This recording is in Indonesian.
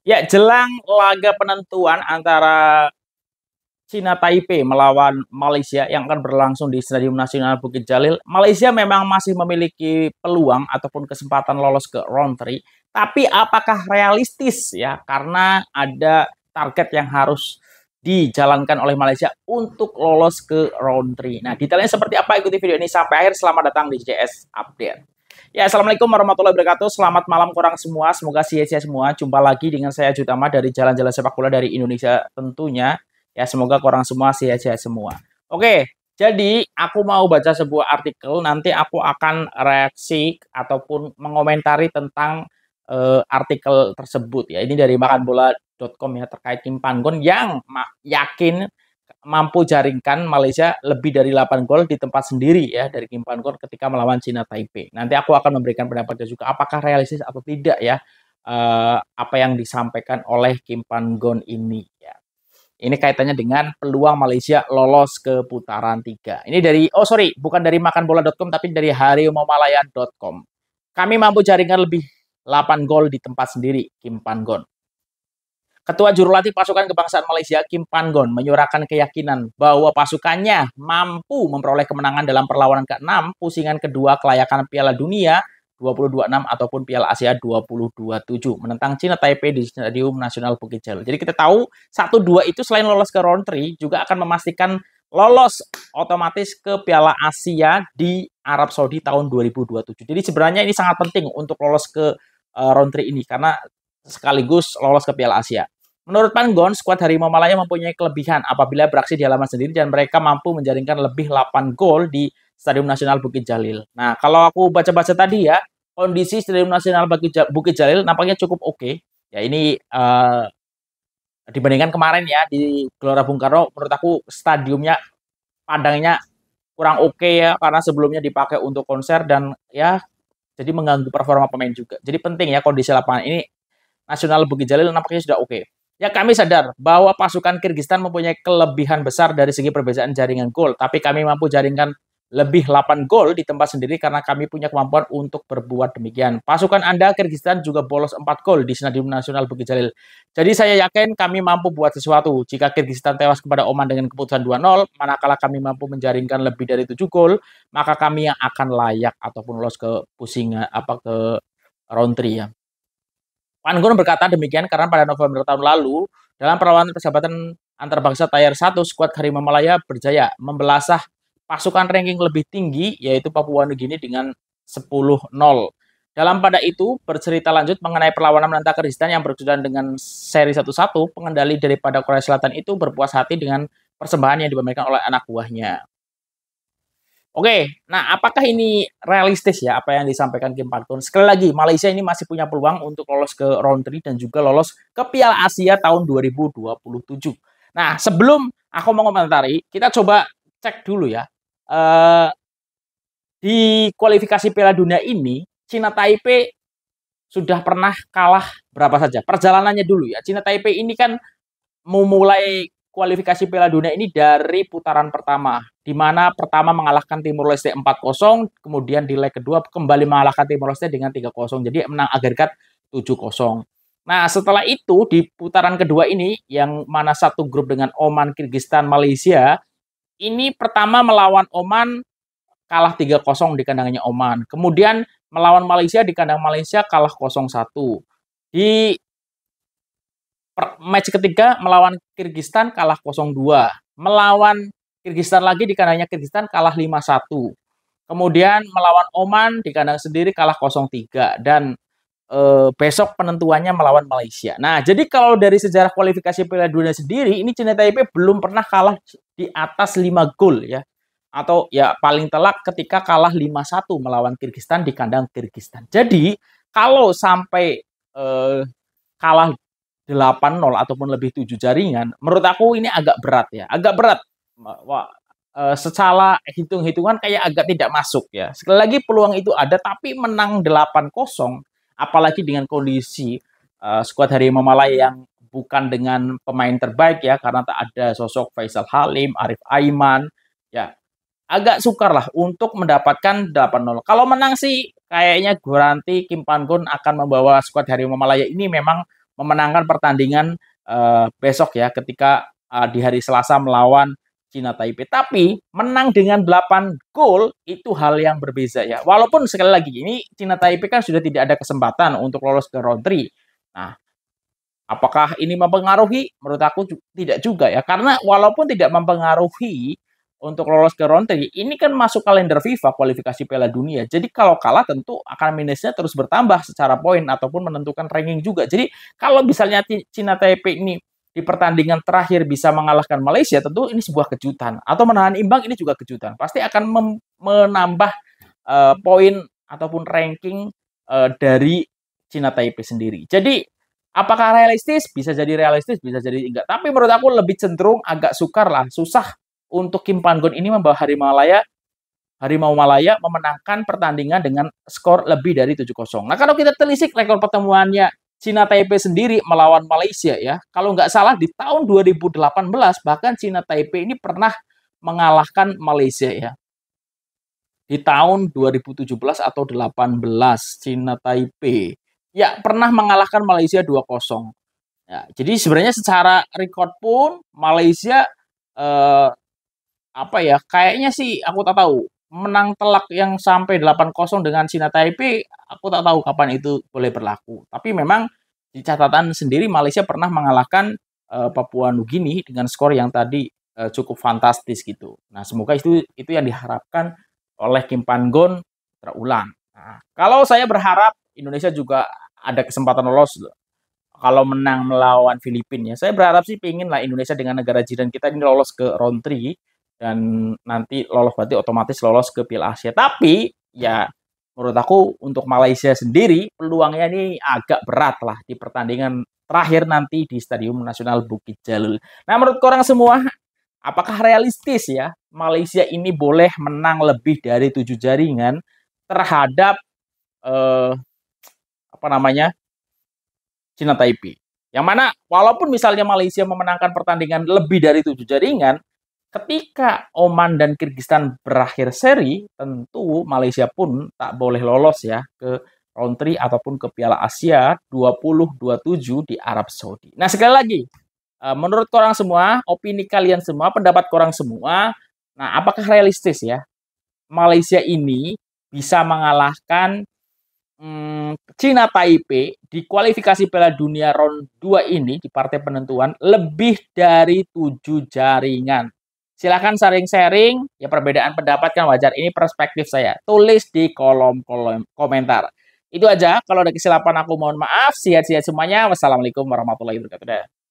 Ya, jelang laga penentuan antara China Taipei melawan Malaysia yang akan berlangsung di Stadion Nasional Bukit Jalil. Malaysia memang masih memiliki peluang ataupun kesempatan lolos ke round 3, tapi apakah realistis ya? Karena ada target yang harus dijalankan oleh Malaysia untuk lolos ke round 3. Nah, detailnya seperti apa? Ikuti video ini sampai akhir. Selamat datang di JS Update. Ya, Assalamualaikum warahmatullahi wabarakatuh. Selamat malam korang semua. Semoga sehat-sehat semua. Jumpa lagi dengan saya Jutama dari Jalan-Jalan Sepak Bola dari Indonesia tentunya. Ya, semoga korang semua sehat-sehat semua. Oke, jadi aku mau baca sebuah artikel. Nanti aku akan reaksi ataupun mengomentari tentang artikel tersebut. Ya, ini dari makanbola.com ya, terkait Kim Panggon yang yakin mampu jaringkan Malaysia lebih dari 8 gol di tempat sendiri ya dari Kim Panggon ketika melawan China Taipei. Nanti aku akan memberikan pendapatnya juga apakah realistis atau tidak ya apa yang disampaikan oleh Kim Panggon ini ya. Ini kaitannya dengan peluang Malaysia lolos ke putaran 3. Ini dari, bukan dari makanbola.com, tapi dari harimaumalaya.com. Kami mampu jaringkan lebih 8 gol di tempat sendiri, Kim Panggon. Ketua Jurulatih Pasukan Kebangsaan Malaysia, Kim Panggon, menyuarakan keyakinan bahwa pasukannya mampu memperoleh kemenangan dalam perlawanan ke-6 pusingan kedua kelayakan Piala Dunia 2026 ataupun Piala Asia 2027 menentang China Taipei di Stadium Nasional Bukit Jalil. Jadi kita tahu 1-2 itu selain lolos ke round 3 juga akan memastikan lolos otomatis ke Piala Asia di Arab Saudi tahun 2027. Jadi sebenarnya ini sangat penting untuk lolos ke round 3 ini karena sekaligus lolos ke Piala Asia. Menurut Panggon, skuad Harimau Malaya mempunyai kelebihan apabila beraksi di halaman sendiri dan mereka mampu menjaringkan lebih 8 gol di Stadion Nasional Bukit Jalil. Nah, kalau aku baca-baca tadi ya, kondisi Stadion Nasional Bukit Jalil nampaknya cukup oke. Ya, ini dibandingkan kemarin ya di Gelora Bung Karno, menurut aku stadiumnya padangnya kurang oke ya karena sebelumnya dipakai untuk konser dan ya jadi mengganggu performa pemain juga. Jadi penting ya kondisi lapangan ini Nasional Bukit Jalil nampaknya sudah oke. Ya kami sadar bahwa pasukan Kyrgyzstan mempunyai kelebihan besar dari segi perbedaan jaringan gol, tapi kami mampu jaringkan lebih 8 gol di tempat sendiri karena kami punya kemampuan untuk berbuat demikian. Pasukan Anda Kyrgyzstan juga bolos 4 gol di Stadion Nasional Bukit Jalil. Jadi saya yakin kami mampu buat sesuatu. Jika Kyrgyzstan tewas kepada Oman dengan keputusan 2-0, manakala kami mampu menjaringkan lebih dari 7 gol, maka kami yang akan layak ataupun lolos ke ke round 3 ya. Panggon berkata demikian karena pada November tahun lalu, dalam perlawanan persahabatan antarbangsa Tier 1, skuad Harimau Malaya berjaya membelasah pasukan ranking lebih tinggi, yaitu Papua Nugini dengan 10-0. Dalam pada itu, bercerita lanjut mengenai perlawanan menentang Kyrgyzstan yang berkejutan dengan seri 1-1, pengendali daripada Korea Selatan itu berpuas hati dengan persembahan yang dipamerkan oleh anak buahnya. Oke, nah apakah ini realistis ya apa yang disampaikan Kim Panggon? Sekali lagi, Malaysia ini masih punya peluang untuk lolos ke round 3 dan juga lolos ke Piala Asia tahun 2027. Nah, sebelum aku mau komentari, kita coba cek dulu ya. Di kualifikasi Piala Dunia ini, China Taipei sudah pernah kalah berapa saja? Perjalanannya dulu ya. China Taipei ini kan memulai kualifikasi Piala Dunia ini dari putaran pertama, di mana pertama mengalahkan Timor Leste 4-0, kemudian di leg kedua kembali mengalahkan Timor Leste dengan 3-0, jadi menang agregat 7-0. Nah, setelah itu di putaran kedua ini, yang mana satu grup dengan Oman, Kyrgyzstan, Malaysia, ini pertama melawan Oman kalah 3-0 di kandangnya Oman. Kemudian melawan Malaysia di kandang Malaysia kalah 0-1. Di match ketiga melawan Kyrgyzstan kalah 0-2. Melawan Kyrgyzstan lagi di kandangnya Kyrgyzstan kalah 5-1. Kemudian melawan Oman di kandang sendiri kalah 0-3 dan besok penentuannya melawan Malaysia. Nah, jadi kalau dari sejarah kualifikasi Piala Dunia sendiri, ini China Taipei belum pernah kalah di atas 5 gol ya. Atau ya paling telak ketika kalah 5-1 melawan Kyrgyzstan di kandang Kyrgyzstan. Jadi, kalau sampai kalah 8-0 ataupun lebih 7 jaringan, menurut aku ini agak berat ya. Agak berat. Wah, secara hitung-hitungan kayak agak tidak masuk ya. Sekali lagi peluang itu ada, tapi menang 8-0, apalagi dengan kondisi skuad Harimau Malaya yang bukan dengan pemain terbaik ya, karena tak ada sosok Faisal Halim, Arif Aiman, ya agak sukar lah untuk mendapatkan 8-0. Kalau menang sih kayaknya garansi Kim Panggon akan membawa skuad Harimau Malaya ini memang memenangkan pertandingan besok ya ketika di hari Selasa melawan Cina Taipei. Tapi menang dengan 8 gol itu hal yang berbeza ya. Walaupun sekali lagi ini Cina Taipei kan sudah tidak ada kesempatan untuk lolos ke round 3. Nah, apakah ini mempengaruhi? Menurut aku tidak juga ya. Karena walaupun tidak mempengaruhi untuk lolos ke round 3, ini kan masuk kalender FIFA kualifikasi Piala Dunia. Jadi kalau kalah tentu akan minusnya terus bertambah secara poin ataupun menentukan ranking juga. Jadi kalau misalnya Cina Taipei ini di pertandingan terakhir bisa mengalahkan Malaysia, tentu ini sebuah kejutan. Atau menahan imbang ini juga kejutan. Pasti akan menambah poin ataupun ranking dari Cina Taipei sendiri. Jadi apakah realistis? Bisa jadi realistis, bisa jadi enggak. Tapi menurut aku lebih cenderung agak sukar lah, susah untuk Kim Pan-gon ini membawa Harimau Malaya memenangkan pertandingan dengan skor lebih dari 7-0. Nah, kalau kita telisik rekor pertemuannya Cina Taipei sendiri melawan Malaysia ya, kalau nggak salah di tahun 2018 bahkan Cina Taipei ini pernah mengalahkan Malaysia ya. Di tahun 2017 atau 18 Cina Taipei ya pernah mengalahkan Malaysia 2-0. Ya, jadi sebenarnya secara rekor pun Malaysia apa ya? Kayaknya sih aku tak tahu. Menang telak yang sampai 8-0 dengan Cina Taipei, aku tak tahu kapan itu boleh berlaku. Tapi memang di catatan sendiri Malaysia pernah mengalahkan Papua Nugini dengan skor yang tadi cukup fantastis gitu. Nah, semoga itu yang diharapkan oleh Kim Pan-gon terulang. Nah, kalau saya berharap Indonesia juga ada kesempatan lolos kalau menang melawan Filipina ya. Saya berharap sih pengen lah Indonesia dengan negara jiran kita ini lolos ke round 3 dan nanti lolos berarti otomatis lolos ke Piala Asia. Tapi ya menurut aku untuk Malaysia sendiri peluangnya ini agak berat lah di pertandingan terakhir nanti di Stadium Nasional Bukit Jalil. Nah, menurut korang semua apakah realistis ya Malaysia ini boleh menang lebih dari 7 jaringan terhadap apa namanya Cina Taipei? Yang mana walaupun misalnya Malaysia memenangkan pertandingan lebih dari 7 jaringan, ketika Oman dan Kyrgyzstan berakhir seri, tentu Malaysia pun tak boleh lolos ya ke round 3 ataupun ke Piala Asia 2027 di Arab Saudi. Nah, sekali lagi, menurut korang semua, opini kalian semua, pendapat korang semua, nah apakah realistis ya Malaysia ini bisa mengalahkan Cina Taipei di kualifikasi Piala Dunia round 2 ini di partai penentuan lebih dari 7 jaringan. Silahkan sharing-sharing, ya perbedaan pendapat kan wajar. Ini perspektif saya. Tulis di kolom komentar. Itu aja. Kalau ada kesilapan aku mohon maaf. Sehat-sehat semuanya. Wassalamualaikum warahmatullahi wabarakatuh.